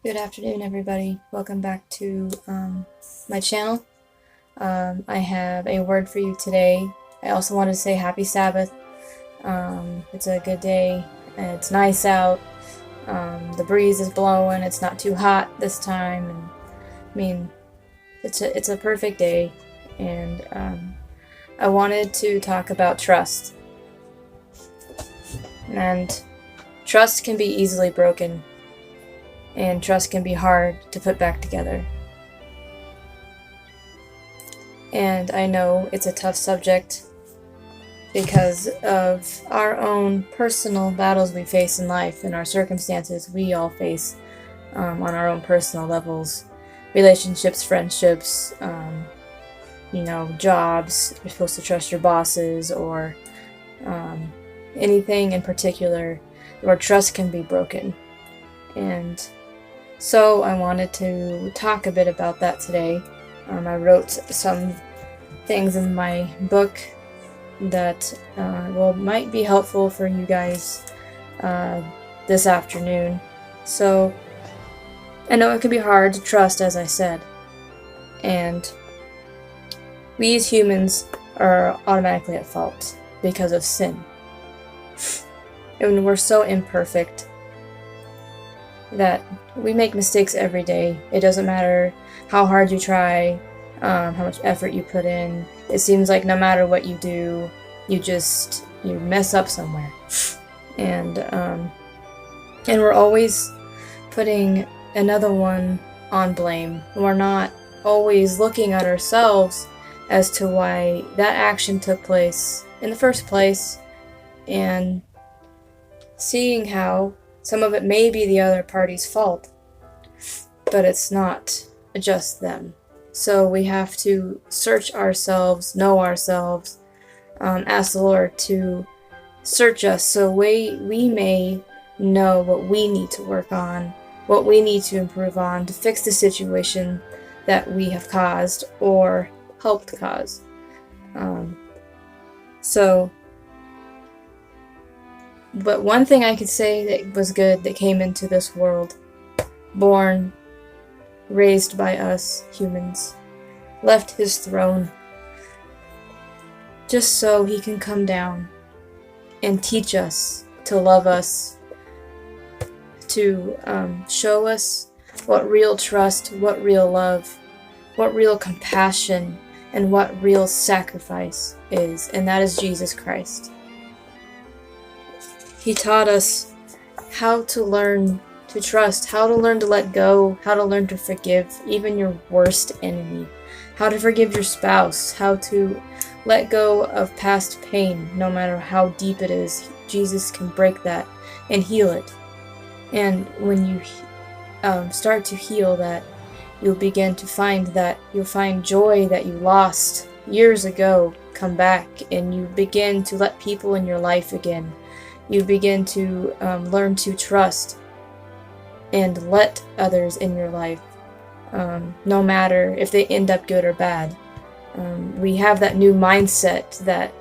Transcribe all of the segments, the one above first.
Good afternoon, everybody. Welcome back to my channel. I have a word for you today. I also wanted to say happy Sabbath. It's a good day. It's nice out. The breeze is blowing. It's not too hot this time. And I mean, it's a perfect day. And I wanted to talk about trust. And trust can be easily broken. And trust can be hard to put back together. And I know it's a tough subject because of our own personal battles we face in life and our circumstances we all face on our own personal levels. Relationships, friendships, jobs. You're supposed to trust your bosses or anything in particular where trust can be broken. And so I wanted to talk a bit about that today. I wrote some things in my book that might be helpful for you guys this afternoon. So I know it can be hard to trust, as I said, and we as humans are automatically at fault because of sin. And we're so imperfect that we make mistakes every day. It doesn't matter how hard you try, how much effort you put in. It seems like no matter what you do, you mess up somewhere. And we're always putting another one on blame. We're not always looking at ourselves as to why that action took place in the first place and seeing how some of it may be the other party's fault, but it's not just them. So we have to search ourselves, know ourselves, ask the Lord to search us so we may know what we need to work on, what we need to improve on to fix the situation that we have caused or helped cause. But one thing I could say that was good that came into this world, born, raised by us humans, left his throne just so he can come down and teach us to love us, to show us what real trust, what real love, what real compassion, and what real sacrifice is, and that is Jesus Christ. He taught us how to learn to trust, how to learn to let go, how to learn to forgive even your worst enemy, how to forgive your spouse, how to let go of past pain, no matter how deep it is. Jesus can break that and heal it. And when you start to heal that, you'll begin to find that you'll find joy that you lost years ago come back, and you begin to let people in your life again. You begin to learn to trust and let others in your life, no matter if they end up good or bad. We have that new mindset that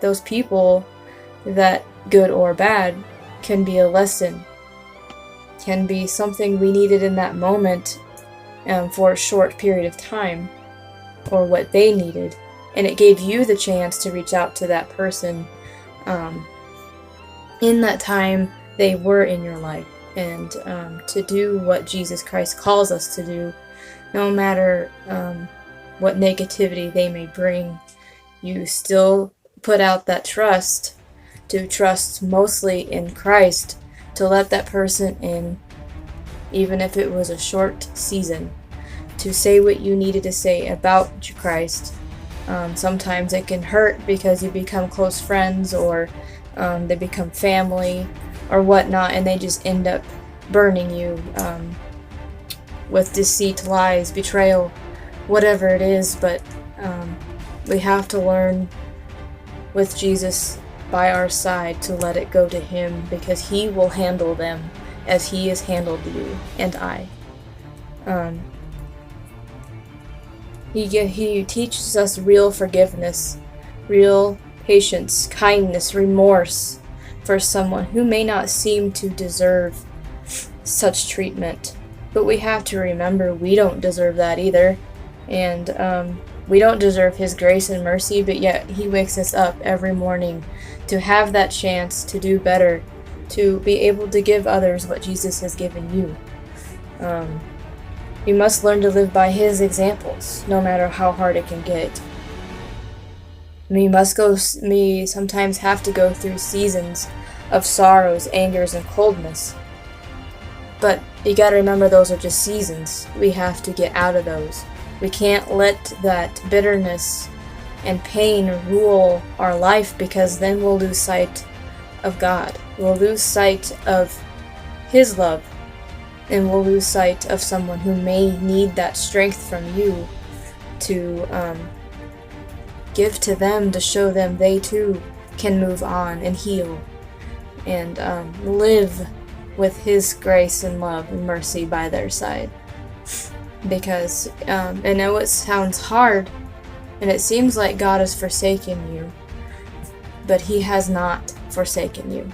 those people, that good or bad, can be a lesson, can be something we needed in that moment for a short period of time, or what they needed. And it gave you the chance to reach out to that person in that time they were in your life, and to do what Jesus Christ calls us to do, no matter what negativity they may bring. You still put out that trust, to trust mostly in Christ, to let that person in, even if it was a short season, to say what you needed to say about Christ. Sometimes it can hurt because you become close friends, or they become family or whatnot, and they just end up burning you with deceit, lies, betrayal, whatever it is. But we have to learn with Jesus by our side to let it go to him, because he will handle them as he has handled you and I. He teaches us real forgiveness, real patience, kindness, remorse for someone who may not seem to deserve such treatment. But we have to remember we don't deserve that either. And we don't deserve His grace and mercy, but yet He wakes us up every morning to have that chance to do better, to be able to give others what Jesus has given you. We must learn to live by His examples, no matter how hard it can get. We sometimes have to go through seasons of sorrows, angers, and coldness. But you gotta remember those are just seasons. We have to get out of those. We can't let that bitterness and pain rule our life, because then we'll lose sight of God. We'll lose sight of His love, and we'll lose sight of someone who may need that strength from you to give to them, to show them they too can move on and heal and live with His grace and love and mercy by their side. Because I know it sounds hard and it seems like God has forsaken you, but He has not forsaken you.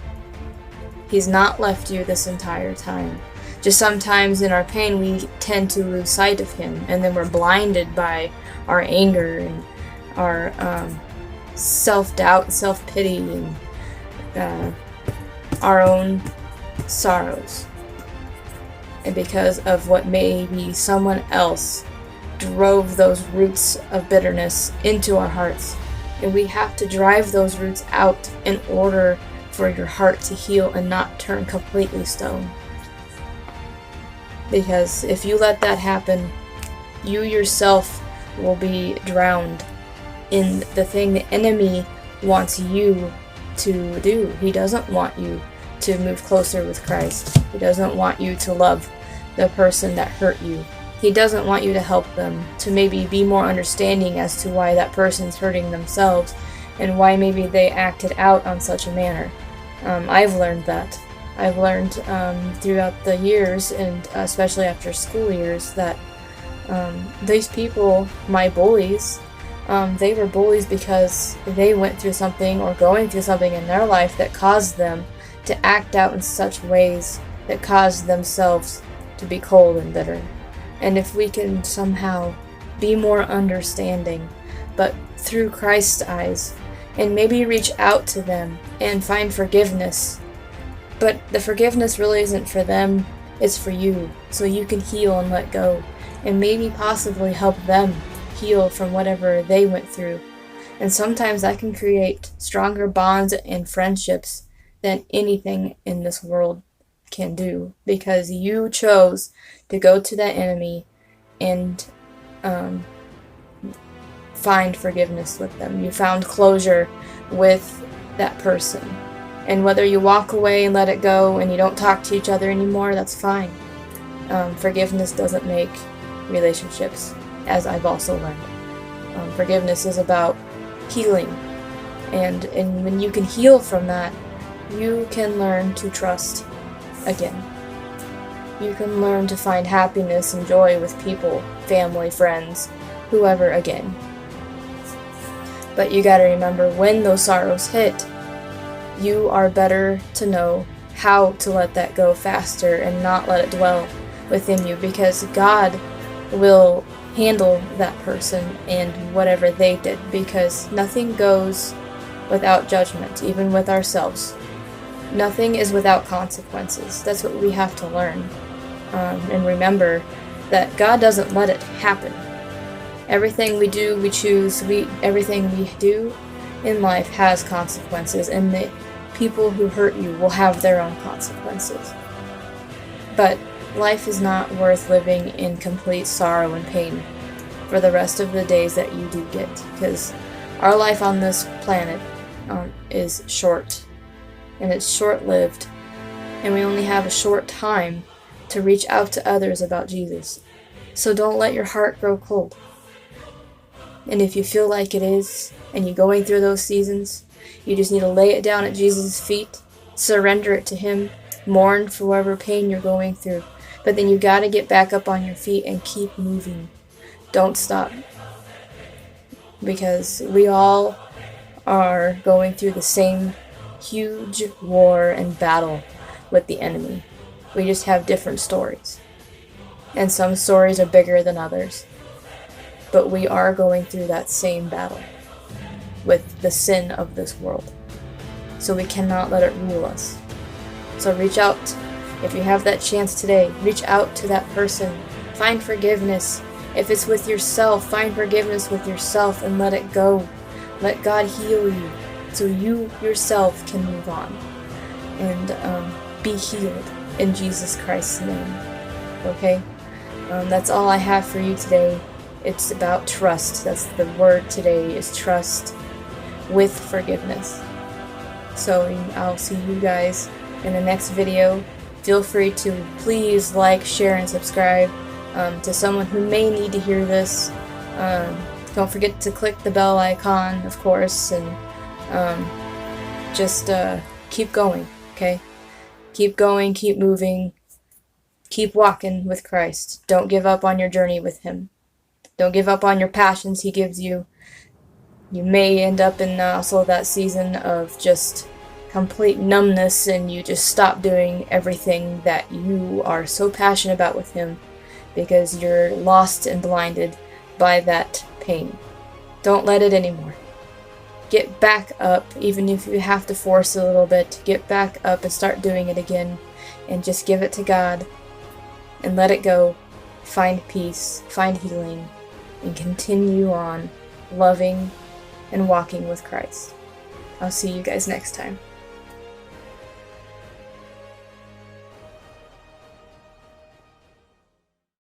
He's not left you this entire time. Just sometimes in our pain we tend to lose sight of Him, and then we're blinded by our anger and our self-doubt, self-pity, and our own sorrows. And because of what maybe someone else drove those roots of bitterness into our hearts. And we have to drive those roots out in order for your heart to heal and not turn completely stone. Because if you let that happen, you yourself will be drowned in the thing the enemy wants you to do. He doesn't want you to move closer with Christ. He doesn't want you to love the person that hurt you. He doesn't want you to help them, to maybe be more understanding as to why that person's hurting themselves and why maybe they acted out on such a manner. I've learned that. I've learned throughout the years, and especially after school years, that these people, my bullies, they were bullies because they went through something or going through something in their life that caused them to act out in such ways that caused themselves to be cold and bitter. And if we can somehow be more understanding, but through Christ's eyes, and maybe reach out to them and find forgiveness, but the forgiveness really isn't for them, it's for you, so you can heal and let go, and maybe possibly help them heal from whatever they went through. And sometimes that can create stronger bonds and friendships than anything in this world can do, because you chose to go to that enemy and find forgiveness with them. You found closure with that person. And whether you walk away and let it go and you don't talk to each other anymore, that's fine. Forgiveness doesn't make relationships, as I've also learned. Forgiveness is about healing. And when you can heal from that, you can learn to trust again. You can learn to find happiness and joy with people, family, friends, whoever again. But you gotta remember, when those sorrows hit, you are better to know how to let that go faster and not let it dwell within you, because God will handle that person and whatever they did, because nothing goes without judgment, even with ourselves. Nothing is without consequences. That's what we have to learn. And remember that God doesn't let it happen. Everything we do, we choose, everything we do in life has consequences, and the people who hurt you will have their own consequences. But life is not worth living in complete sorrow and pain for the rest of the days that you do get, because our life on this planet is short, and it's short-lived, and we only have a short time to reach out to others about Jesus. So don't let your heart grow cold. And if you feel like it is, and you're going through those seasons, you just need to lay it down at Jesus' feet, surrender it to Him, mourn for whatever pain you're going through. But then you gotta get back up on your feet and keep moving. Don't stop. Because we all are going through the same huge war and battle with the enemy. We just have different stories. And some stories are bigger than others. But we are going through that same battle with the sin of this world. So we cannot let it rule us. So reach out. If you have that chance today, reach out to that person. Find forgiveness. If it's with yourself, find forgiveness with yourself and let it go. Let God heal you so you yourself can move on and be healed in Jesus Christ's name. Okay? That's all I have for you today. It's about trust. That's the word today, is trust with forgiveness. So I'll see you guys in the next video. Feel free to please like, share, and subscribe to someone who may need to hear this. Don't forget to click the bell icon, of course, and just keep going, okay? Keep going, keep moving, keep walking with Christ. Don't give up on your journey with Him. Don't give up on your passions He gives you. You may end up in also that season of just complete numbness and you just stop doing everything that you are so passionate about with Him because you're lost and blinded by that pain. Don't let it anymore. Get back up, even if you have to force a little bit. Get back up and start doing it again and just give it to God and let it go. Find peace, find healing, and continue on loving and walking with Christ. I'll see you guys next time.